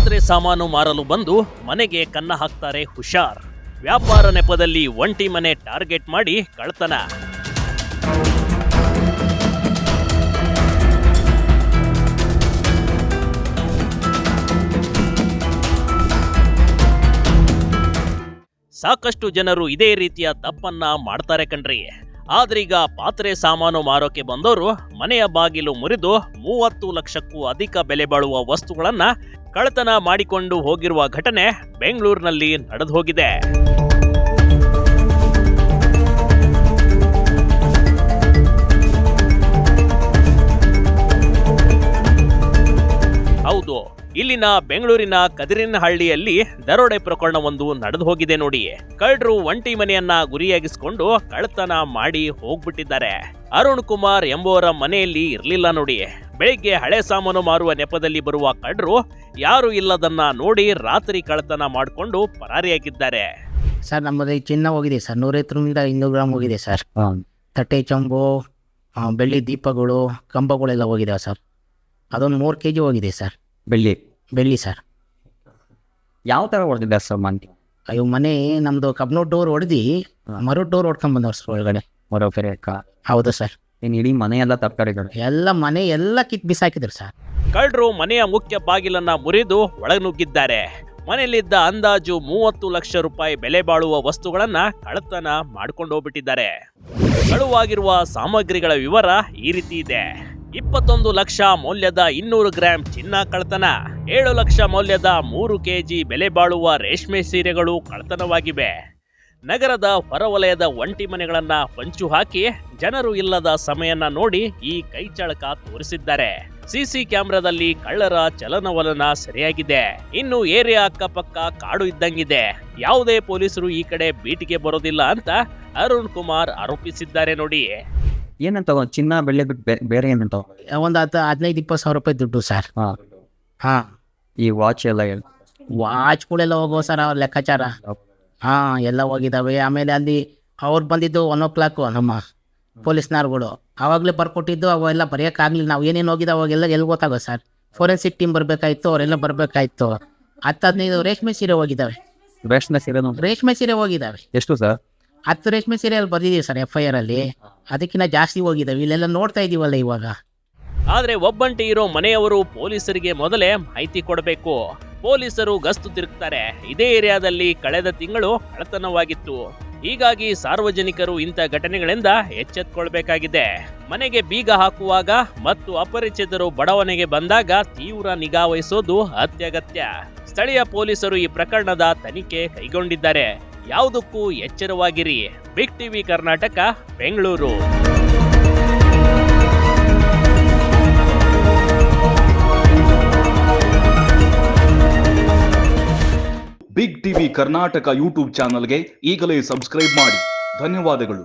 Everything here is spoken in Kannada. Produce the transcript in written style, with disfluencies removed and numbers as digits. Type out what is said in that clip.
ಪಾತ್ರೆ ಸಾಮಾನು ಮಾರಲು ಬಂದು ಮನೆಗೆ ಕನ್ನ ಹಾಕ್ತಾರೆ ಹುಷಾರ್. ವ್ಯಾಪಾರ ನೆಪದಲ್ಲಿ ಒಂಟಿ ಮನೆ ಟಾರ್ಗೆಟ್ ಮಾಡಿ ಕಳ್ತನ. ಸಾಕಷ್ಟು ಜನರು ಇದೇ ರೀತಿಯ ತಪ್ಪನ್ನ ಮಾಡ್ತಾರೆ ಕಣ್ರಿ. ಆದ್ರೀಗ ಪಾತ್ರೆ ಸಾಮಾನು ಮಾರೋಕೆ ಬಂದವರು ಮನೆಯ ಬಾಗಿಲು ಮುರಿದು 30 ಲಕ್ಷಕ್ಕೂ ಅಧಿಕ ಬೆಲೆ ಬಾಳುವ ವಸ್ತುಗಳನ್ನ ಕಳ್ಳತನ ಮಾಡಿಕೊಂಡು ಹೋಗಿರುವ ಘಟನೆ ಬೆಂಗಳೂರಿನಲ್ಲಿ ನಡೆದು ಹೋಗಿದೆ. ಹೌದು, ಇಲ್ಲಿನ ಬೆಂಗಳೂರಿನ ಕದಿರಿನಹಳ್ಳಿಯಲ್ಲಿ ದರೋಡೆ ಪ್ರಕರಣವೊಂದು ನಡೆದು ಹೋಗಿದೆ ನೋಡಿ. ಕಳ್ಳರು ಒಂಟಿ ಮನೆಯನ್ನ ಗುರಿಯಾಗಿಸಿಕೊಂಡು ಕಳ್ಳತನ ಮಾಡಿ ಹೋಗ್ಬಿಟ್ಟಿದ್ದಾರೆ. ಅರುಣ್ ಕುಮಾರ್ ಎಂಬುವರ ಮನೆಯಲ್ಲಿ ಇರ್ಲಿಲ್ಲ ನೋಡಿ. ಬೆಳಿಗ್ಗೆ ಹಳೆ ಸಾಮಾನು ಮಾರುವ ನೆಪದಲ್ಲಿ ಬರುವ ಕಳ್ಳರು ಯಾರು ಇಲ್ಲದನ್ನ ನೋಡಿ ರಾತ್ರಿ ಕಳ್ಳತನ ಮಾಡಿಕೊಂಡು ಪರಾರಿಯಾಗಿದ್ದಾರೆ. ಸರ್, ನಮ್ಮದು ಚಿನ್ನ ಹೋಗಿದೆ ಸರ್. 150-200 ಗ್ರಾಮ್ ಹೋಗಿದೆ ಸರ್. ತಟ್ಟೆ, ಚಂಬು, ಬೆಳ್ಳಿ ದೀಪಗಳು, ಕಂಬಗಳೆಲ್ಲ ಹೋಗಿದಾವೆ ಸರ್. ಅದೊಂದು 3 kg ಹೋಗಿದೆ ಸರ್. ಬೆಳ್ಳಿ ಸರ್. ಯಾವ ಥರ ಹೊಡೆದಿದ್ದ ಸರ್ ಮನೆ? ಅಯ್ಯೋ, ಮನೆ ನಮ್ಮದು ಕಬ್ನೋಟ್ ಡೋರ್ ಹೊಡೆದು ಮರದ ಡೋರ್ ಹೊಡ್ಕೊಂಡು ಬಂದವ್ರು ಸರ್ ಒಳಗಡೆ. ಮರೋಫೆರೆ ಹೌದು ಸರ್. ಏನು ಇಡೀ ಮನೆಯೆಲ್ಲ ತಪ್ಪಾಡಿದ್ರು? ಎಲ್ಲ ಮನೆ ಎಲ್ಲ ಕಿತ್ ಬಿಸಾಕಿದ್ರು ಸರ್. ಕಳ್ಳರು ಮನೆಯ ಮುಖ್ಯ ಬಾಗಿಲನ್ನ ಮುರಿದು ಒಳನುಗ್ಗಿದ್ದಾರೆ. ಮನೆಯಲ್ಲಿದ್ದ ಅಂದಾಜು 30 ಲಕ್ಷ ರೂಪಾಯಿ ಬೆಲೆ ಬಾಳುವ ವಸ್ತುಗಳನ್ನ ಕಳ್ಳತನ ಮಾಡ್ಕೊಂಡು ಹೋಗ್ಬಿಟ್ಟಿದ್ದಾರೆ. ಕಳುವಾಗಿರುವ ಸಾಮಗ್ರಿಗಳ ವಿವರ ಈ ರೀತಿ ಇದೆ. 21 ಲಕ್ಷ ಮೌಲ್ಯದ 200 ಗ್ರಾಂ ಚಿನ್ನ ಕಳ್ಳತನ, 7 ಲಕ್ಷ ಮೌಲ್ಯದ 3 kg ಬೆಲೆ ಬಾಳುವ ರೇಷ್ಮೆ ಸೀರೆಗಳು ಕಳ್ಳತನವಾಗಿವೆ. ನಗರದ ಹೊರವಲಯದ ಒಂಟಿ ಮನೆಗಳನ್ನ ಹೊಂಚು ಹಾಕಿ ಜನರು ಇಲ್ಲದ ಸಮಯನ ನೋಡಿ ಈ ಕೈಚಳಕ ತೋರಿಸಿದ್ದಾರೆ. ಸಿಸಿ ಕ್ಯಾಮೆರಾದಲ್ಲಿ ಕಳ್ಳರ ಚಲನವಲನ ಸರಿಯಾಗಿದೆ. ಇನ್ನು ಏರಿಯಾ ಅಕ್ಕಪಕ್ಕ ಕಾಡು ಇದ್ದಂಗಿದೆ. ಯಾವುದೇ ಪೊಲೀಸರು ಈ ಕಡೆ ಬೀಟಿಗೆ ಬರೋದಿಲ್ಲ ಅಂತ ಅರುಣ್ ಕುಮಾರ್ ಆರೋಪಿಸಿದ್ದಾರೆ ನೋಡಿ. ಏನಂತ ಚಿನ್ನ ಬೆಳ್ಳಿ ಬಿಟ್ಟು ಬೇರೆ ಏನಂತ? ಒಂದು 15-20 ಸಾವಿರ ರೂಪಾಯಿ ದುಡ್ಡು ಸರ್. ಹಾಂ, ಈ ವಾಚ್ ಎಲ್ಲ ವಾಚ್ಗಳೆಲ್ಲ ಹೋಗೋ ಸರ್ ಅವ್ರ ಲೆಕ್ಕಾಚಾರ. ಎಲ್ಲ ಹೋಗಿದ್ದಾವೆ. ಆಮೇಲೆ ಅಲ್ಲಿ ಅವ್ರು ಬಂದಿದ್ದು 1 o'clock ನಮ್ಮ ಪೊಲೀಸ್ನವ್ರುಗಳು. ಆವಾಗಲೇ ಬರ್ಕೊಟ್ಟಿದ್ದು ಅವೆಲ್ಲ ಬರೆಯೋಕ್ಕಾಗಲಿಲ್ಲ. ನಾವು ಏನೇನು ಹೋಗಿದ್ದಾವೆ ಅವಾಗೆಲ್ಲ ಎಲ್ಲಿ ಗೊತ್ತಾಗೋ ಸರ್. ಫೋರೆನ್ಸಿಕ್ ಟೀಮ್ ಬರಬೇಕಾಯ್ತು, ಅವರೆಲ್ಲ ಬರಬೇಕಾಯ್ತು. 10-15 ರೇಷ್ಮೆ ಸೀರೆ ಹೋಗಿದ್ದಾವೆ. ರೇಷ್ಮೆ ಸೀರೆ ಹೋಗಿದ್ದಾವೆ. ಎಷ್ಟು ಸರ್? 10 ರೇಷ್ಮೆ ಸೀರೆಯಲ್ಲಿ ಬರ್ದಿದ್ದೀವಿ ಸರ್ FIR ಅಲ್ಲಿ. ಅದಕ್ಕಿಂತ ಜಾಸ್ತಿ ಹೋಗಿದ್ದಾವೆ. ಇಲ್ಲೆಲ್ಲ ನೋಡ್ತಾ ಇದೀವಲ್ಲ ಇವಾಗ. ಆದ್ರೆ ಒಬ್ಬಂಟಿ ಇರೋ ಮನೆಯವರು ಪೊಲೀಸರಿಗೆ ಮೊದಲೇ ಮಾಹಿತಿ ಕೊಡಬೇಕು. ಪೊಲೀಸರು ಗಸ್ತು ತಿರುಗ್ತಾರೆ. ಇದೇ ಏರಿಯಾದಲ್ಲಿ ಕಳೆದ ತಿಂಗಳು ಕಳ್ಳತನವಾಗಿತ್ತು. ಹೀಗಾಗಿ ಸಾರ್ವಜನಿಕರು ಇಂಥ ಘಟನೆಗಳಿಂದ ಎಚ್ಚೆತ್ತುಕೊಳ್ಬೇಕಾಗಿದೆ. ಮನೆಗೆ ಬೀಗ ಹಾಕುವಾಗ ಮತ್ತು ಅಪರಿಚಿತರು ಬಡಾವಣೆಗೆ ಬಂದಾಗ ತೀವ್ರ ನಿಗಾ ವಹಿಸೋದು ಅತ್ಯಗತ್ಯ. ಸ್ಥಳೀಯ ಪೊಲೀಸರು ಈ ಪ್ರಕರಣದ ತನಿಖೆ ಕೈಗೊಂಡಿದ್ದಾರೆ. ಯಾವುದಕ್ಕೂ ಎಚ್ಚರವಾಗಿರಿ. Big TV Karnataka, Bengaluru. Big TV Karnataka YouTube ಚಾನಲ್ಗೆ ಈಗಲೇ ಸಬ್ಸ್ಕ್ರೈಬ್ ಮಾಡಿ. ಧನ್ಯವಾದಗಳು.